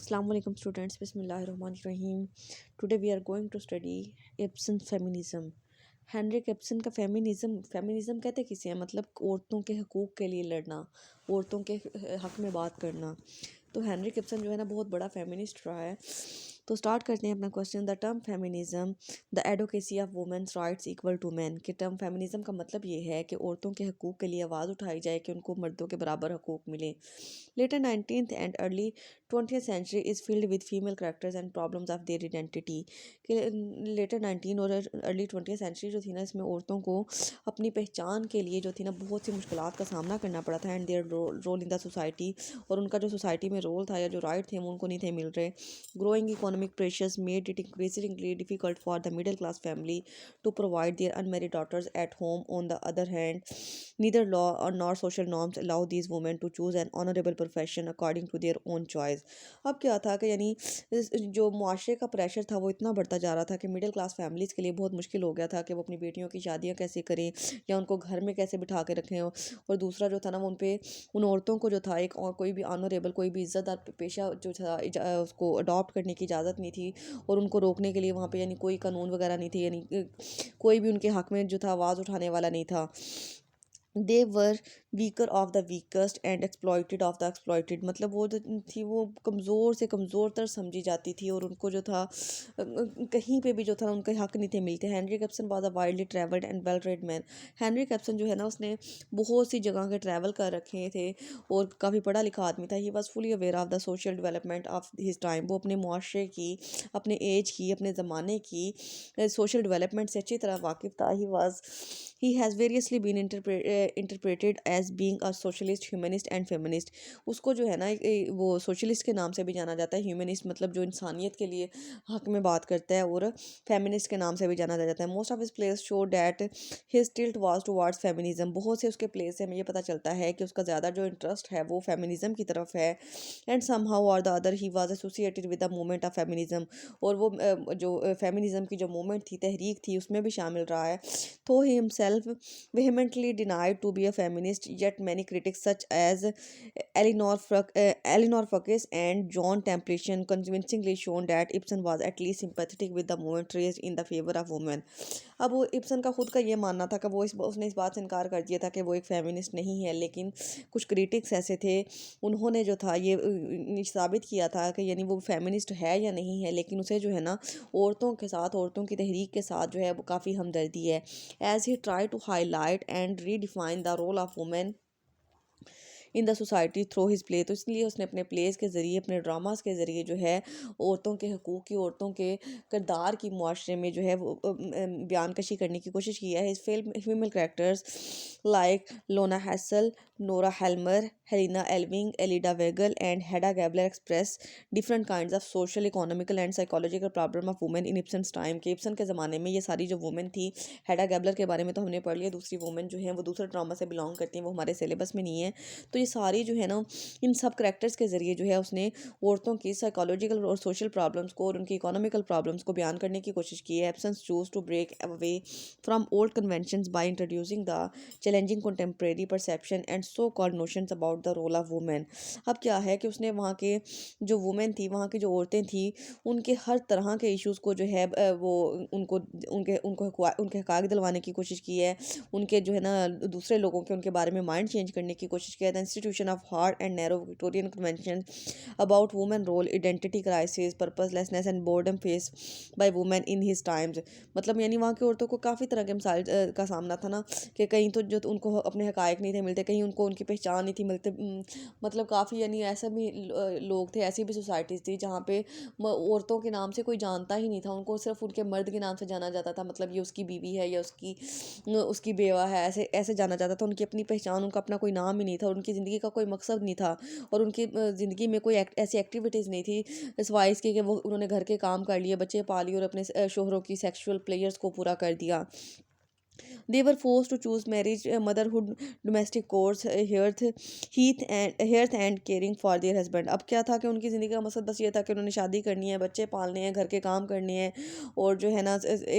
Assalamu alaikum students. Bismillahirrahmanirrahim. Today we are going to study Ibsen's feminism. Henrik Ibsen का feminism कहते किसे हैं? मतलब औरतों के हकूक़ के लिए लड़ना, औरतों के हक़ में बात करना। तो हेनरिक एप्सन जो है ना बहुत बड़ा फेमिनिस्ट रहा है। तो स्टार्ट करते हैं अपना question. The term feminism the advocacy of women's rights equal to man. कि टर्म फेमिनिज़म का मतलब ये है कि औरतों के हकूक़ के लिए आवाज़ उठाई जाए कि उनको मर्दों के बराबर हकूक़ मिले। Later 19th and early 20th century is filled with female characters and problems of their identity. कि लेटर 19 और अर्ली 20th सेंचुरी जो थी ना, इसमें औरतों को अपनी पहचान के लिए जो थी ना बहुत सी मुश्किलात का सामना करना पड़ा था। And their role in the society, और उनका जो सोसाइटी में रोल था या जो राइट थे वो उनको नहीं थे मिल रहे। Growing economic pressures made it increasingly difficult for the middle class family to provide their unmarried daughters at home. On the other hand, neither law or nor social norms allow these women to choose an honorable profession according to their own choice। अब क्या था कि यानी जो मुआशरे का pressure था वो इतना बढ़ता जा रहा था कि मिडिल क्लास फैमिलीज़ के लिए बहुत मुश्किल हो गया था कि वो अपनी बेटियों की शादियां कैसे करें या उनको घर में कैसे बिठा के रखें। और दूसरा जो था ना, वो उन औरतों को जो था एक और कोई भी ऑनरेबल, कोई भी इज़्ज़तदार पेशा जो था उसको अडॉप्ट करने की इजाज़त नहीं थी। और उनको रोकने के लिए वहाँ पे यानी कोई कानून वगैरह नहीं थे, यानी कोई भी उनके हक़ में जो था आवाज़ उठाने वाला नहीं था। They were weaker of the weakest and exploited of the exploited. मतलब वो जो थी वो कमज़ोर से कमज़ोर तर समझी जाती थी, और उनको जो था कहीं पे भी जो था उनके हक़ नहीं थे मिलते। Henrik Ibsen was a widely travelled and well read man. Henrik Ibsen जो है ना, उसने बहुत सी जगह के ट्रैवल कर रखे थे और काफ़ी पढ़ा लिखा आदमी था। He was fully aware of the social development of his time. वो अपने मुआशरे की, अपने एज की, अपने ज़माने की सोशल डेवलपमेंट से अच्छी तरह वाकिफ़ था। He has variously been interpreted as being a socialist, humanist and feminist. उसको जो है ना वो सोशलिस्ट के नाम से भी जाना जाता है। ह्यूमनिस्ट मतलब जो इंसानियत के लिए हक में बात करता है, और फेमिनिस्ट के नाम से भी जाना जाता है। Most of his place show that his tilt was towards feminism. बहुत से उसके प्लेस से हमें ये पता चलता है कि उसका ज़्यादा जो इंटरेस्ट है वो फेमिनिज्म की तरफ है। एंड समहाउ और the other he was associated with the movement of feminism. और वो जो फेमिनिज्म की जो मूवमेंट थी, तहरीक थी, उसमें भी शामिल रहा है। तो ही himself vehemently denied to be a feminist, yet many critics such as Eleanor Fuckes and John Templeton convincingly shown that Ibsen was at least sympathetic with the movement raised in the favor of women। अब वो Ibsen का खुद का ये मानना था कि उसने इस बात से इनकार कर दिया था कि वो एक फेमिनिस्ट नहीं है, लेकिन कुछ क्रिटिक्स ऐसे थे, उन्होंने जो था ये साबित किया था कि यानी वो फेमिनिस्ट है या नहीं है, लेकिन उसे जो है ना औरतों के साथ, औरतों की तहरीक के साथ जो है वो काफ़ी हमदर्दी है। As he try to highlight and redefine the role of women in the society through his play. तो इसलिए उसने अपने प्लेस के ज़रिए, अपने ड्रामास के ज़रिए जो है औरतों के हकूक़ की, औरतों के किरदार की मुआशरे में जो है वो बयान कशी करने की कोशिश की है। His film female characters like Lona Hessel, Nora Helmer, Helene Alving, Ellida वेगल and Hedda Gabler express different kinds of social, economical and psychological problem of women in Ibsen's time. के इब्सन के ज़माने में ये सारी जो वुमेन थी, हेडा Gabler के बारे में तो हमने पढ़ लिया, दूसरी वुमेन जो है वो दूसरे ड्रामा से बिलोंग करती हैं, वो हमारे सिलेबस में नहीं है। तो ये सारी जो है ना, इन सब करैक्टर्स के ज़रिए जो है उसने औरतों की साइकोलॉजिकल और सोशल प्रॉब्लम्स को और उनकी इकोनॉमिकल प्रॉब्लम्स को बयान करने की कोशिश की है। Ibsen choose to break away from old conventions by introducing the challenging contemporary perception and so called notions about the role of women. अब क्या है कि उसने वहाँ के जो वुमेन थी, वहाँ की जो औरतें थी, उनके हर तरह के इश्यूज़ को जो है वो उनको उनके उनको उनके हक़ दिलवाने की कोशिश की है। उनके जो है ना दूसरे लोगों के उनके बारे में माइंड चेंज करने की कोशिश किया। The institution of hard and narrow Victorian convention about women role, identity crisis, purposelessness and boredom face by women in his times. मतलब यानी वहाँ की औरतों को काफ़ी तरह के मिसाइल का सामना था ना, कि कहीं तो जो उनको अपने हक़ाइक़ नहीं थे मिलते, कहीं उनको उनकी पहचान नहीं थी मिलते। मतलब काफ़ी यानी ऐसे भी लोग थे, ऐसी भी सोसाइटीज़ थी जहाँ पे औरतों के नाम से कोई जानता ही नहीं था, उनको सिर्फ उनके मर्द के नाम से जाना जाता था। मतलब ये उसकी बीवी है या उसकी बेवा है, ऐसे ऐसे जाना जाता था। उनकी अपनी पहचान, उनका अपना कोई नाम ही नहीं था, उनकी ज़िंदगी का कोई मकसद नहीं था, और उनकी ज़िंदगी में कोई ऐसी एक्टिविटीज़ नहीं थी सिवाय इसके कि वो उन्होंने घर के काम कर लिए, बच्चे पाल लिए और अपने शोहरों की सेक्सुअल प्लेयर्स को पूरा कर दिया। They were forced to choose marriage, motherhood, domestic chores, health and caring for their husband. अब क्या था कि उनकी ज़िंदगी का मकसद बस ये था कि उन्होंने शादी करनी है, बच्चे पालने हैं, घर के काम करने हैं और जो है ना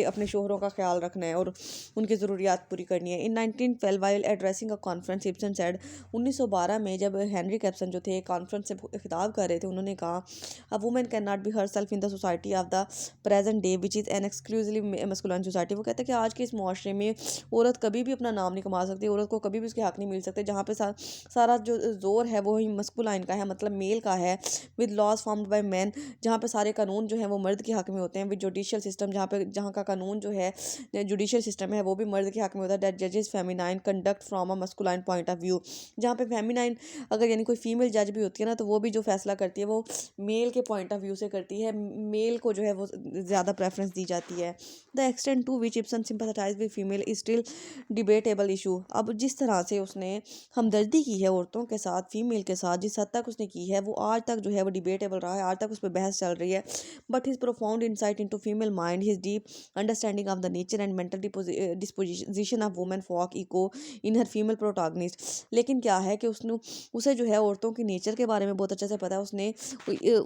अपने शोहरों का ख्याल रखना है और उनकी ज़रूरियात पूरी करनी है। इन 1912 while addressing a conference Ibsen said, 1912 में जब हेनरी कैप्सन जो थे कॉन्फ्रेंस से खिताब कर रहे थे, उन्होंने कहा, a woman can not be her self in the society of the present day which is an exclusively masculine society. वो कहते हैं कि आज के इस माशरे में औरत कभी भी अपना नाम नहीं कमा सकती, औरत को कभी भी उसके हक नहीं मिल सकते, जहाँ पे सारा जो जोर है वो ही मस्कुलाइन का है, मतलब मेल का है। With laws formed by man, जहाँ पे सारे कानून जो है वो मर्द के हक में होते हैं। विद जुडिशियल सिस्टम, जहाँ का कानून जो है जुडिशियल सिस्टम है वो भी मर्द के हक में होता है। दैट जजेस feminine conduct from a masculine point of view, जहाँ पे फेमिनाइन अगर यानी कोई फीमेल जज भी होती है ना, तो वो भी जो फैसला करती है वो मेल के पॉइंट ऑफ व्यू से करती है, मेल को जो है वो ज़्यादा प्रेफरेंस दी जाती है। The extent to which Ibsen sympathise with female is still debatable issue. अब जिस तरह से उसने हमदर्दी की है औरतों के साथ, फीमेल के साथ, जिस हद तक उसने की है वो आज तक जो है वो डिबेटेबल रहा है, आज तक उस पर बहस चल रही है। But his profound insight into female mind, his deep understanding of the nature and mental disposition of women folk echo in her female protagonist. लेकिन क्या है कि उसने उसे जो है औरतों की नेचर के बारे में बहुत अच्छे से पता है। उसने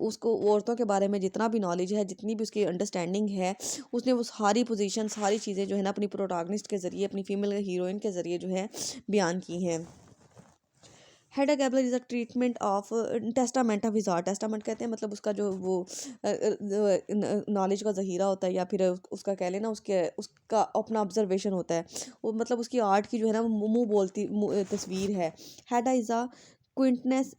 उसको औरतों के बारे में जितना भी नॉलेज है, जितनी भी उसकी अंडरस्टैंडिंग है, उसने वो सारी पोजीशन, सारी चीज़ें जो है ना अपनी प्रोटैगनिस्ट के ज़रिए, अपनी फीमेल हीरोइन के ज़रिए जो है बयान की हैं। Hedda Gabler is a treatment of testament of his art. Testament कहते हैं मतलब उसका जो वो नॉलेज का ज़हीरा होता है, या फिर उसका कह लेना उसका अपना ऑब्जर्वेशन होता है। वो मतलब उसकी आर्ट की जो है ना वो मुंह बोलती तस्वीर है। Hedda is a quintness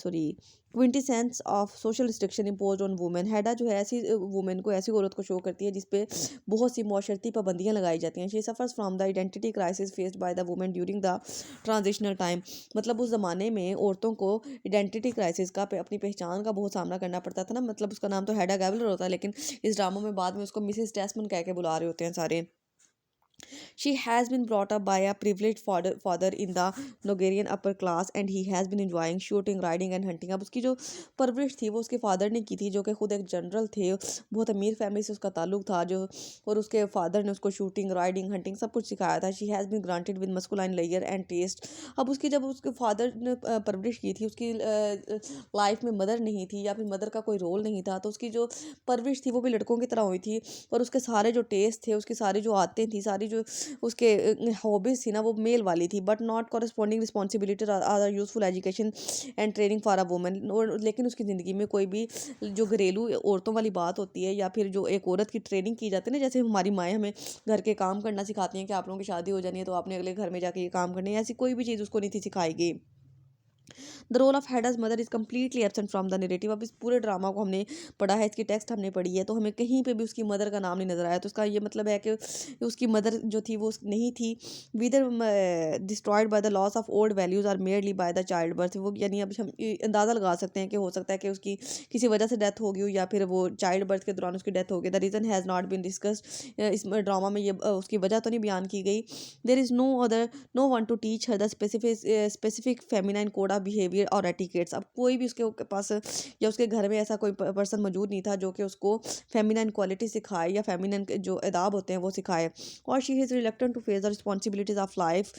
sorry quintessence of social restriction impose on women. Hedda जो है ऐसी वुमेन को, ऐसी औरत को शो करती है जिसपे बहुत सी माशरती पाबंदियाँ लगाई जाती हैं। She suffers from the identity crisis faced by the women during the transitional time. मतलब उस ज़माने में औरतों को आइडेंटिटी क्राइसिस का अपनी पहचान का बहुत सामना करना पड़ता था ना। मतलब उसका नाम तो हेडा गैबलर होता है, लेकिन इस ड्रामों में बाद में उसको मिसेस टेस्मन कह के बुला रहे होते हैं सारे। She has been brought up by a privileged father in the Nogarian upper class and he has been enjoying shooting, riding and hunting। अब उसकी जो परवरिश थी वो उसके फादर ने की थी, जो कि खुद एक जनरल थे, बहुत अमीर फैमिली से उसका ताल्लुक था जो, और उसके फादर ने उसको शूटिंग, राइडिंग, हंटिंग सब कुछ सिखाया था। She has been granted with masculine layer and taste. अब उसकी जब उसके फादर ने परवरिश की थी, उसकी लाइफ में मदर नहीं थी या फिर मदर का कोई रोल नहीं था, तो उसकी जो परवरिश थी वो भी लड़कों की तरह हुई थी। और उसके सारे जो टेस्ट थे, उसकी सारी जो आदतें थी, सारी जो उसके हॉबीज़ थी ना वो मेल वाली थी। But not corresponding responsibility are useful education and training for a woman. और लेकिन उसकी ज़िंदगी में कोई भी जो घरेलू औरतों वाली बात होती है, या फिर जो एक औरत की ट्रेनिंग की जाती है ना, जैसे हमारी माएँ हमें घर के काम करना सिखाती हैं कि आप लोगों की शादी हो जानी है तो आपने अगले घर में जाके ये काम करने हैं, ऐसी कोई भी चीज़ उसको नहीं थी सिखाई गई। The role of Hedda's mother is completely absent from the narrative. अब इस पूरे ड्रामा को हमने पढ़ा है, इसकी टेक्स्ट हमने पढ़ी है, तो हमें कहीं पे भी उसकी मदर का नाम नहीं नजर आया। तो उसका ये मतलब है कि उसकी मदर जो थी वो नहीं थी। Whether destroyed by the loss of old values or merely by the child birth. वो यानी अब हम अंदाज़ा लगा सकते हैं कि हो सकता है कि उसकी किसी वजह से डेथ हो गई हो, या फिर वो चाइल्ड बर्थ के दौरान उसकी डेथ हो गई। The reason has not been discussed. इस ड्रामा में ये उसकी वजह तो नहीं बयान की गई। There is no one to teach her the specific feminine code of behaviour और एटिकेट्स। अब कोई भी उसके पास या उसके घर में ऐसा कोई पर्सन मौजूद नहीं था जो कि उसको फेमिनाइन क्वालिटी सिखाए या फेमिनाइन जो अदाब होते हैं वो सिखाए। और she is reluctant to face the responsibilities of life,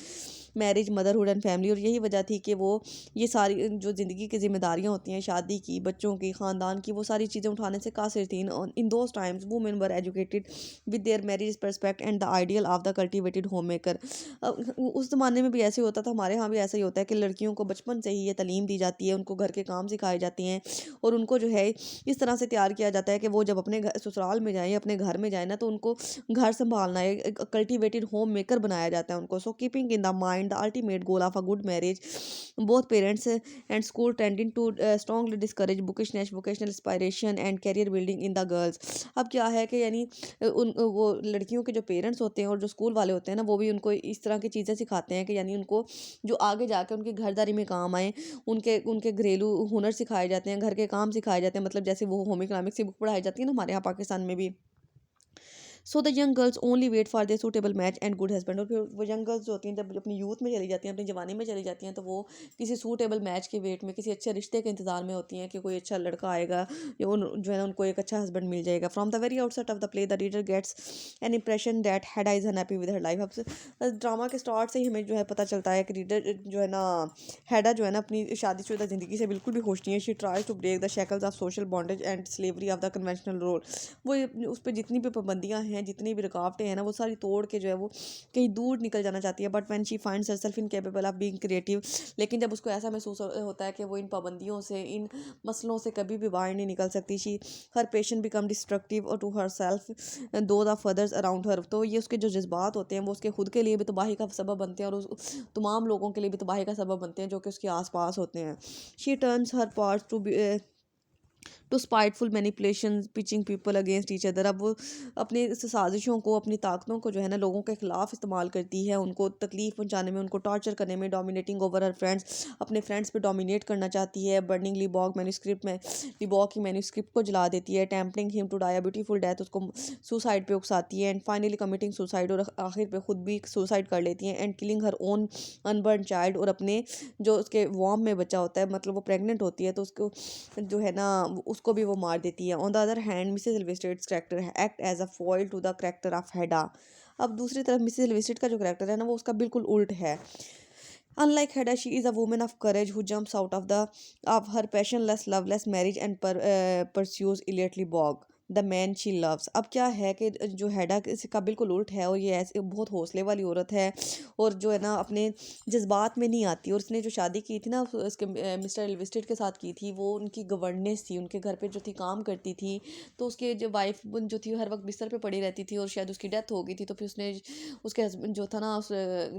marriage, motherhood and family. और यही वजह थी कि वो ये सारी जो ज़िंदगी की जिम्मेदारियाँ होती हैं, शादी की, बच्चों की, ख़ानदान की, वो सारी चीज़ें उठाने से कासिर थी। In those times women were educated with their marriage perspective and the ideal of the cultivated home maker. उस ज़माने में भी ऐसे होता था, हमारे यहाँ भी ऐसा ही होता है कि लड़कियों को बचपन से ही ये तालीम दी जाती है, उनको घर के काम सिखाए जाते हैं, और उनको जो है इस तरह से तैयार किया जाता है कि वो जब अपने ससुराल में जाएँ, अपने घर में जाए ना, तो उनको घर संभालना है, एक कल्टिवेटेड होम मेकर बनाया जाता है उनको। So keeping in the mind the ultimate goal of a good marriage, both parents and school tending to strongly discourage bookishness, vocational inspiration and career building in the girls. अब क्या है कि यानी उन वो लड़कियों के जो पेरेंट्स होते हैं और जो स्कूल वाले होते हैं ना, वो भी उनको इस तरह की चीज़ें सिखाते हैं कि यानी उनको जो आगे जाके उनकी घरदारी में काम आए, उनके उनके घरेलू हुनर सिखाए जाते हैं, घर के काम सिखाए जाते हैं। मतलब जैसे वो होम इकोनॉमिक्स की बुक पढ़ाई जाती है ना हमारे यहाँ पाकिस्तान में भी। So the young girls only wait for their suitable match and good husband. और फिर वो यंग गर्ल्स जो होती हैं जब अपनी यूथ में चली जाती हैं, अपनी जवानी में चली जाती हैं, तो वो किसी सूटेबल मैच के वेट में, किसी अच्छे रिश्ते के इंतजार में होती हैं कि कोई अच्छा लड़का आएगा या जो है ना उनको एक अच्छा हस्बैंड मिल जाएगा। From the very outset of the play the reader gets an impression that Hedda is unhappy with her life. अब ड्रामा के स्टार्ट से ही हमें जो है पता चलता है कि रीडर जो है ना, हैडा जो है ना अपनी शादीशुदा ज़िंदगी से बिल्कुल भी खुश नहीं है। She tries to break the shackles of social bondage and slavery of the conventional role. वो उस पर जितनी भी पाबंदियाँ हैं, जितनी भी रुकावटें हैं ना, वो सारी तोड़ के जो है वो कहीं दूर निकल जाना चाहती है। But when she finds herself incapable of being creative, लेकिन जब उसको ऐसा महसूस होता है कि वो इन पाबंदियों से, इन मसलों से कभी भी बाहर नहीं निकल सकती, she her patient become destructive और टू हर सेल्फ दो द फर्दर्स अराउंड हर। तो ये उसके जो जज्बात होते हैं वो उसके खुद के लिए भी तबाही का सबब बनते हैं और उस तमाम लोगों के लिए भी तबाही का सबब बनते हैं जो कि उसके आसपास होते हैं। She turns her parts to spiteful manipulation pitching people against each other. अब वो अपनी इस साजिशों को, अपनी ताकतों को जो है ना लोगों के खिलाफ इस्तेमाल करती है, उनको तकलीफ पहुंचाने में, उनको टॉर्चर करने में, डोमिनेटिंग ओवर हर फ्रेंड्स, अपने फ्रेंड्स पे डोमिनेट करना चाहती है। बर्निंग लिबॉग मैन्यूस्क्रिप्ट में, लिबॉग की मैन्यूस्क्रिप्ट को जला देती है। Tempting him to die a beautiful death, उसको सुसाइड पे उकसाती है। एंड फाइनली कमिटिंग सुसाइड, और आखिर पे खुद भी सुसाइड कर लेती हैं। And killing her own unburn child, और अपने जो उसके वॉर्म में बच्चा होता है, मतलब वो प्रेग्नेंट होती है तो उसको जो है ना उसको भी वो मार देती है। On the other hand Mrs Elvsted's character act as a foil to the character of Hedda. अब दूसरी तरफ मिसेस एल्वेस्टेड का जो कैरेक्टर है ना वो उसका बिल्कुल उल्ट है। Unlike Hedda, she is a woman of courage who jumps out of her passionless, loveless marriage and pursues illegally Bog, the man she loves. अब क्या है कि जो हेडा का बिल्कुल उल्ट है, और ये ऐसे बहुत हौसले वाली औरत है और जो है ना अपने जज्बात में नहीं आती। और उसने जो शादी की थी ना उसके मिस्टर एल्विस्टेड के साथ की थी, वो उनकी गवर्नेंस थी, उनके घर पे जो थी काम करती थी। तो उसके जो वाइफ जो थी हर वक्त बिस्तर पे पड़ी रहती थी और शायद उसकी डेथ हो गई थी। तो फिर उसने उसके हस्बैंड जो था ना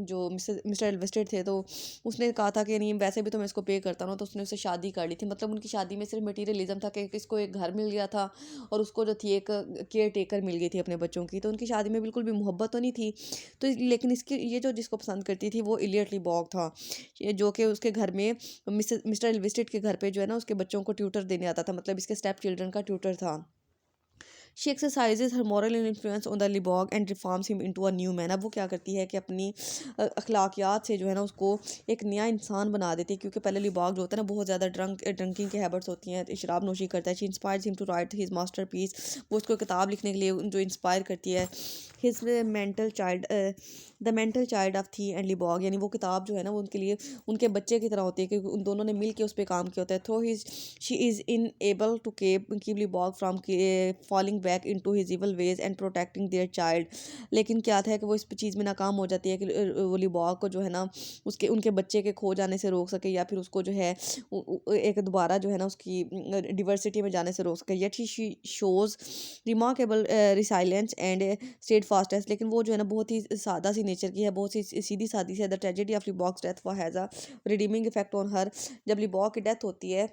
जो मिस्टर एल्विस्टेड थे, तो उसने कहा था कि नहीं वैसे भी तो मैं इसको पे करता हूँ, तो उसने उससे शादी कर ली थी। मतलब उनकी शादी में सिर्फ मटीरियलिज्म था कि इसको एक घर मिल गया था और उसको जो थी एक केयर टेकर मिल गई थी अपने बच्चों की। तो उनकी शादी में बिल्कुल भी मोहब्बत तो नहीं थी। तो लेकिन इसकी ये जो जिसको पसंद करती थी वो इलियट लिबॉग था, जो कि उसके घर में मिस्टर एल्विस्टेड के घर पे जो है ना उसके बच्चों को ट्यूटर देने आता था, मतलब इसके स्टेप चिल्ड्रन का ट्यूटर था। She exercises her moral influence on the Lovborg and reforms him into a new man. अब वो क्या करती है कि अपनी अखलाकियात से जो है ना उसको एक नया इंसान बना देती है। क्योंकि पहले लिबॉग जो होता है ना बहुत ज़्यादा ड्रंकिंग के हैबिट्स होती हैं, शराब नोशी करता है। She inspires him to write his masterpiece, वो उसको किताब लिखने के लिए जो इंस्पायर करती है। His mental child the mental child of थी एंड लिबॉग, यानी वो किताब जो है ना वो उनके लिए उनके बच्चे की तरह होती है क्योंकि उन दोनों ने मिल के उस पर काम किया होता है। Through his she is in able to keep Lovborg from falling back in to his evil ways and protecting their child. लेकिन क्या था कि वो इस चीज़ में नाकाम हो जाती है कि वो लिबॉग को जो है ना उसके उनके बच्चे के खो जाने से रोक सके, या फिर उसको जो है एक दोबारा जो है ना उसकी डिवर्सिटी में जाने से रोक सके। Yet she shows remarkable resilience and state fastest. लेकिन वो जो है ना बहुत ही सादा सी नेचर की है, बहुत सी सीधी सादी सी है। The tragedy of Lovborg's death for has a redeeming effect on her. जब लिबॉक की डेथ होती है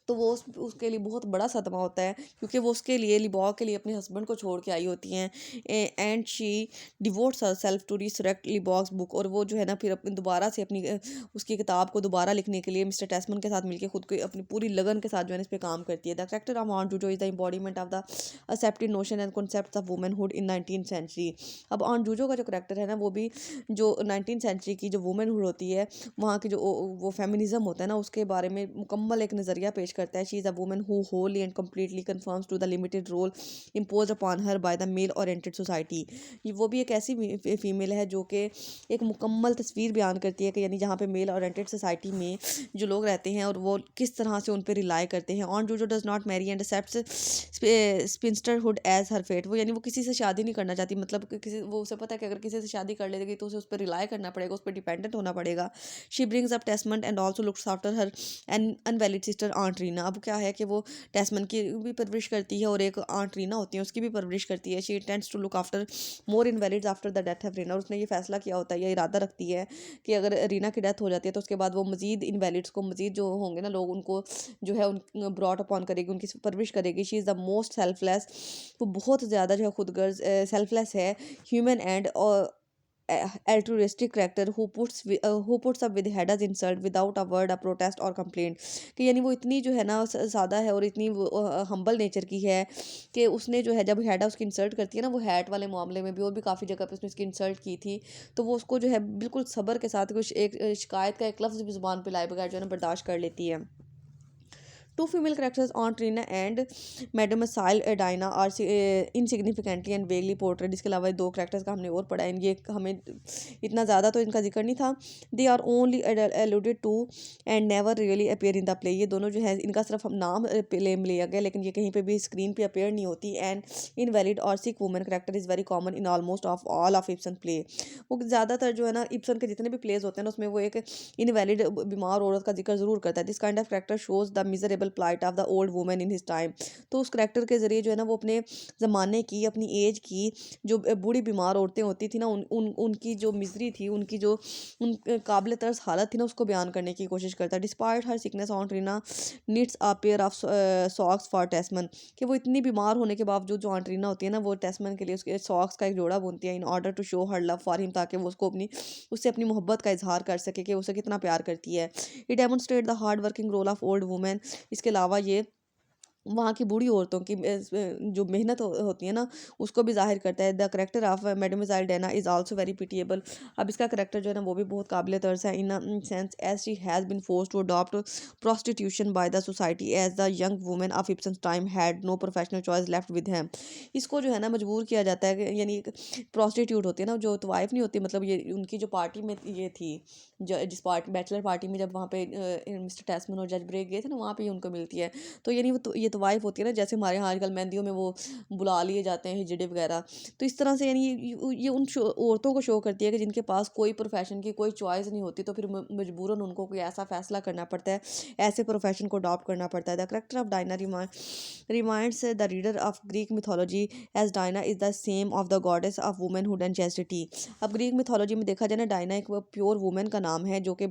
तो वो उसके लिए बहुत बड़ा सदमा होता है क्योंकि वो उसके लिए लिबॉग के लिए अपने हस्बैंड को छोड़ के आई होती हैं। And she devotes herself to resurrect Lovborg's book, और वो जो है ना फिर अपनी दोबारा से अपनी उसकी किताब को दोबारा लिखने के लिए मिस्टर टेस्मन के साथ मिलकर खुद को अपनी पूरी लगन के साथ जो है इस पर काम करती है। The character of aunt Juju is the embodiment of the accepted notion and concept of womanhood in 19th century. अब ऑन जूजो का जो करेक्टर है ना वो भी जो 19th सेंचुरी की जो वुमेनहुड होती है वहाँ की जो वो फेमिनिज्म होता है ना उसके बारे में मुकम्मल एक नज़रिया पेश करता है। She is a woman who wholly and completely conforms to the limited role impose upon her by the male oriented society. वो भी एक ऐसी फीमेल है जो कि एक मुकम्मल तस्वीर बयान करती है कि यानी जहाँ पे मेल ओरिएंटेड सोसाइटी में जो लोग रहते हैं और वो किस तरह से उन पर रिलाई करते हैं। Aunt Juju does not marry and accepts spinsterhood as her fate. वो यानी वो किसी से शादी नहीं करना चाहती, मतलब किसी वो उसे पता है कि अगर किसी से शादी कर लेगी तो उसे उस पर रिलाई करना पड़ेगा, उस पर डिपेंडेंट होना पड़ेगा। She brings up Tesman and also looks after her an invalid sister aunt Rina. अब क्या है कि वो टेस्टमेंट की भी परवरिश करती है और एक आंट रीना होती है उसकी भी परवरिश करती है। She tends to look after more invalids after the death of Rina. और उसने ये फैसला किया होता है, यह इरादा रखती है कि अगर रीना की डेथ हो जाती है तो उसके बाद वो मजीद इनवैलिड्स को, मजीद जो होंगे ना लोग, उनको जो है उन ब्रॉट अपॉन करेगी, उनकी परवरिश करेगी। She is the most selfless, वो बहुत ज़्यादा जो है खुदगर्ज सेल्फलेस है, human and altruistic character who puts up with Hedda's insult without a word of protest or complaint। कि यानी वो इतनी जो है ना सादा है और इतनी हम्बल नेचर की है कि उसने जो है जब हैडा उसकी इंसल्ट करती है ना, वो हैट वाले मामले में भी और भी काफ़ी जगह पे उसने उसकी इंसल्ट की थी, तो वो उसको जो है बिल्कुल सब्र के साथ कुछ एक शिकायत का एक लफ्ज़ भी ज़ुबान पे लाए बगैर जो है ना बर्दाश्त कर लेती है। Two female characters, Aunt Rina and Mademoiselle Edina, are insignificantly and vaguely portrayed। इसके अलावा दो characters का हमने और पढ़ा है, ये हमें इतना ज़्यादा तो इनका जिक्र नहीं था। They are only alluded to and never really appear in the play। ये दोनों जो है इनका सिर्फ नाम प्ले में लिया गया, लेकिन ये कहीं पे भी स्क्रीन पे अपेयर नहीं होती। And invalid or sick woman character is very common in almost of all of Ibsen play। वो ज़्यादातर जो है ना इब्सन के जितने भी प्लेज होते हैं ना, उसमें वो एक इनवैलिड बीमार औरत का जिक्र ज़रूर करता है। This kind of character shows the miserable plight of the old woman in his time. तो उस करेक्टर के ज़रिए जो है ना वो अपने ज़माने की, अपनी एज की जो बूढ़ी बीमार औरतें होती थी ना, उनकी जो मिजरी थी, उनकी जो काबिल तर्स हालत थी ना, उसको बयान करने की कोशिश करता है। Despite her sickness Aunt Rina needs a pair of socks for Tesman. कि वो इतनी बीमार होने के बावजूद जो आंट रीना होती है ना, वो टेस्मन के लिए उसके सॉक्स का एक जोड़ा बुनती है in order to show her love for him, ताकि वो उससे अपनी मोहब्बत का इजहार कर सके कि उसे कितना प्यार करती है। It demonstrate the hard working role of old women. इसके अलावा ये वहाँ की बूढ़ी औरतों की जो मेहनत होती है ना, उसको भी ज़ाहिर करता है। The character of Mademoiselle Diana is also very pitiable. अब इसका करेक्टर जो है ना वो भी बहुत काबिल तर्स है, in sense as she has been forced to adopt prostitution by the society as the young women of Ibsen's time had no professional choice left with them. इसको जो है ना मजबूर किया जाता है कि यानी प्रोस्टिट्यूट होती है ना, जो तो वाइफ नहीं होती, मतलब ये उनकी जो पार्टी में ये थी, जो जिस पार्टी बैचलर पार्टी में जब वहाँ पे मिस्टर टेस्मन और जज ब्रेक गए थे ना, वहाँ पे ही उनको मिलती है। तो यानी वो तो ये तो वाइफ होती है ना, जैसे हमारे यहाँ आजकल मेहंदियों में वो बुला लिए जाते हैं हिजड़े वगैरह। तो इस तरह से यानी ये उन औरतों को शो करती है कि जिनके पास कोई प्रोफेशन की कोई चॉइस नहीं होती, तो फिर मजबूरन उनको कोई ऐसा फैसला करना पड़ता है, ऐसे प्रोफेशन को अडॉप्ट करना पड़ता है। The character of Diana reminds the reader of Greek mythology as Diana is the same of the goddess of womanhood and chastity. अब ग्रीक मिथोलॉजी में देखा जाए ना, डायना एक प्योर वुमेन का नाम है, जो कि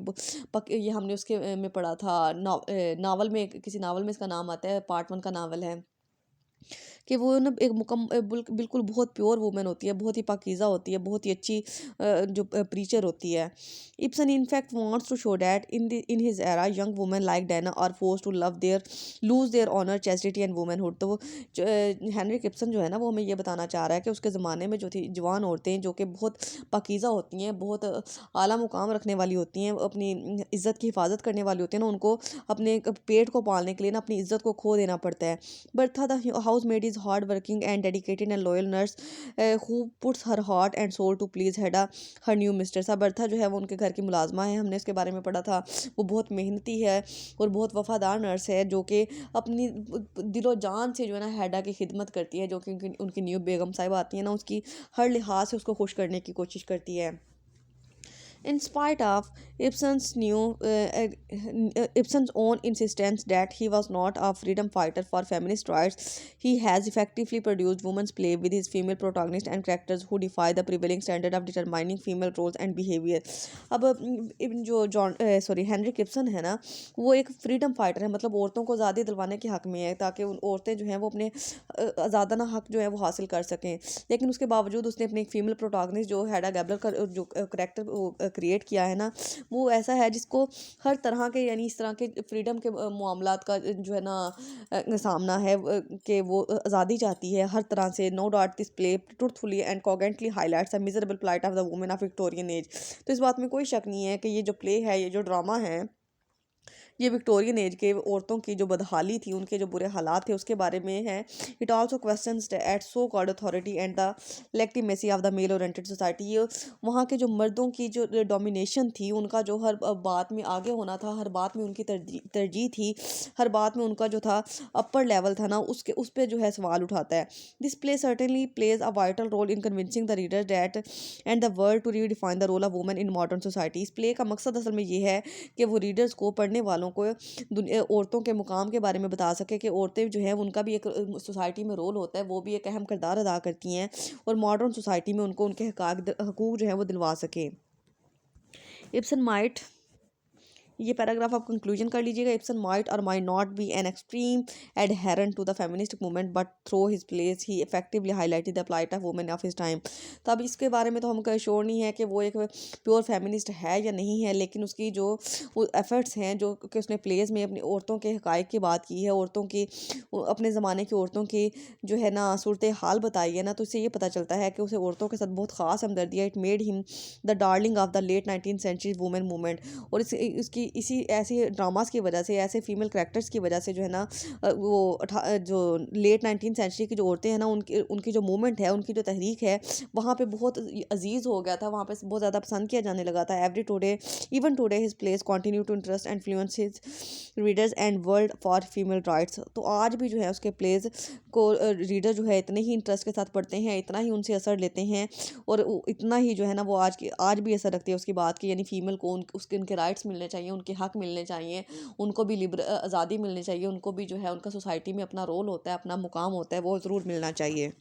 ये हमने उसके में पढ़ा था नावल में, किसी नावल में इसका नाम आता है, पार्ट 1 का नावल है कि वो ना एक बिल्कुल बहुत प्योर वुमेन होती है, बहुत ही पाकीज़ा होती है, बहुत ही अच्छी जो प्रीचर होती है। Ibsen in fact wants to show that in his era young women like Diana are force to lose their honour chastity and womanhood. तो वो हेनरिक इब्सन जो है ना, वो हमें ये बताना चाह रहा है कि उसके ज़माने में जो थी जवान औरतें जो कि बहुत पाकीज़ा होती हैं, बहुत आला मुकाम रखने वाली होती हैं, अपनी इज़्ज़त की हिफाजत करने वाली होती हैं ना, उनको अपने पेट को पालने के लिए ना अपनी इज़्ज़त को खो देना पड़ता है। Bertha, the housemaid, is hardworking and dedicated and loyal nurse who puts her heart and soul to please Hedda, her new mistress। अब बर्था जो है वो उनके घर की मुलाजमा है, हमने इसके बारे में पढ़ा था। वो बहुत मेहनती है और बहुत वफादार नर्स है, जो कि अपनी दिलो जान से जो है ना हैडा की खिदमत करती है, जो कि उनकी न्यू बेगम साहिबा आती है ना, उसकी हर लिहाज से उसको खुश करने की कोशिश करती है। In spite of Ibsen's own insistence that he was not a freedom fighter for feminist rights, he has effectively produced women's play with his female protagonists and characters who defy the prevailing standard of determining female roles and behavior। अब जो Heinrich Ibsen है ना, वो एक freedom fighter है, मतलब औरतों को आज़ादी दिलवाने के हक़ में है, ताकि उन औरतें जो हैं वो अपने आज़ादाना हक़ जो है वो हासिल कर सकें। लेकिन उसके बावजूद उसने अपनी एक फ़ीमेल प्रोटैगनिस्ट जो हैडा गैब्लर का जो करैक्टर क्रिएट किया है ना, वो ऐसा है जिसको हर तरह के यानी इस तरह के फ्रीडम के मामलात का जो है ना सामना है, कि वो आज़ादी चाहती है हर तरह से। No doubt this play truthfully and cogently highlights the miserable plight of the women of Victorian age. तो इस बात में कोई शक नहीं है कि ये जो प्ले है, ये जो ड्रामा है, ये विक्टोरियन एज के औरतों की जो बदहाली थी, उनके जो बुरे हालात थे, उसके बारे में है। It also questions at so called authority and the legitimacy of the male oriented society. ये वहाँ के जो मर्दों की जो डोमिनेशन थी, उनका जो हर बात में आगे होना था, हर बात में उनकी तरजीह थी, हर बात में उनका जो था अपर लेवल था ना, उस पर जो है सवाल उठाता है। This play certainly plays a vital role in convincing the reader that and the world to redefine the role of women in modern society. इस प्ले का मकसद असल में ये है कि वो रीडर्स को, पढ़ने वालों को औरतों के मुकाम के बारे में बता सके कि औरतें जो हैं उनका भी एक सोसाइटी में रोल होता है, वो भी एक अहम किरदार अदा करती हैं, और मॉडर्न सोसाइटी में उनके हकूक़ जो है वो दिलवा सके। इब्सन माइट ये पैराग्राफ आप कंक्लूजन कर लीजिएगा। इब्सन माइट और might not be an extreme adherent to the feminist movement but through his plays he effectively highlighted the plight of women of his time. तो अब इसके बारे में तो हमको श्योर नहीं है कि वो एक प्योर फेमिनिस्ट है या नहीं है, लेकिन उसकी जो एफर्ट्स हैं जो कि उसने प्लेस में अपनी औरतों के हक़ाइक़ की बात की है, औरतों की अपने ज़माने की औरतों की जो है ना सूरत हाल बताई है ना, तो इससे ये पता चलता है कि उसे औरतों के साथ बहुत ख़ास हमदर्दी है। It made him the darling of the late 19th century women movement. और इसकी इसी ऐसे ड्रामास की वजह से, ऐसे फीमेल कैरेक्टर्स की वजह से जो है ना जो लेट 19th सेंचुरी की जो औरतें हैं ना, उनकी उनकी जो मूवमेंट है, उनकी जो तहरीक है, वहाँ पे बहुत अजीज़ हो गया था, वहाँ पे बहुत ज़्यादा पसंद किया जाने लगा था। Every today even today his plays continue to interest and influence his readers and world for female rights. तो आज भी जो है उसके प्लेस को रीडर जो है इतने ही इंटरेस्ट के साथ पढ़ते हैं, इतना ही उनसे असर लेते हैं, और इतना ही जो है ना वो आज भी असर रखते हैं उसकी बात की, यानी फीमेल को उसके उनके राइट्स मिलने चाहिए, उनके हक मिलने चाहिए, उनको भी आज़ादी मिलनी चाहिए, उनको भी जो है उनका सोसाइटी में अपना रोल होता है, अपना मुकाम होता है, वो ज़रूर मिलना चाहिए।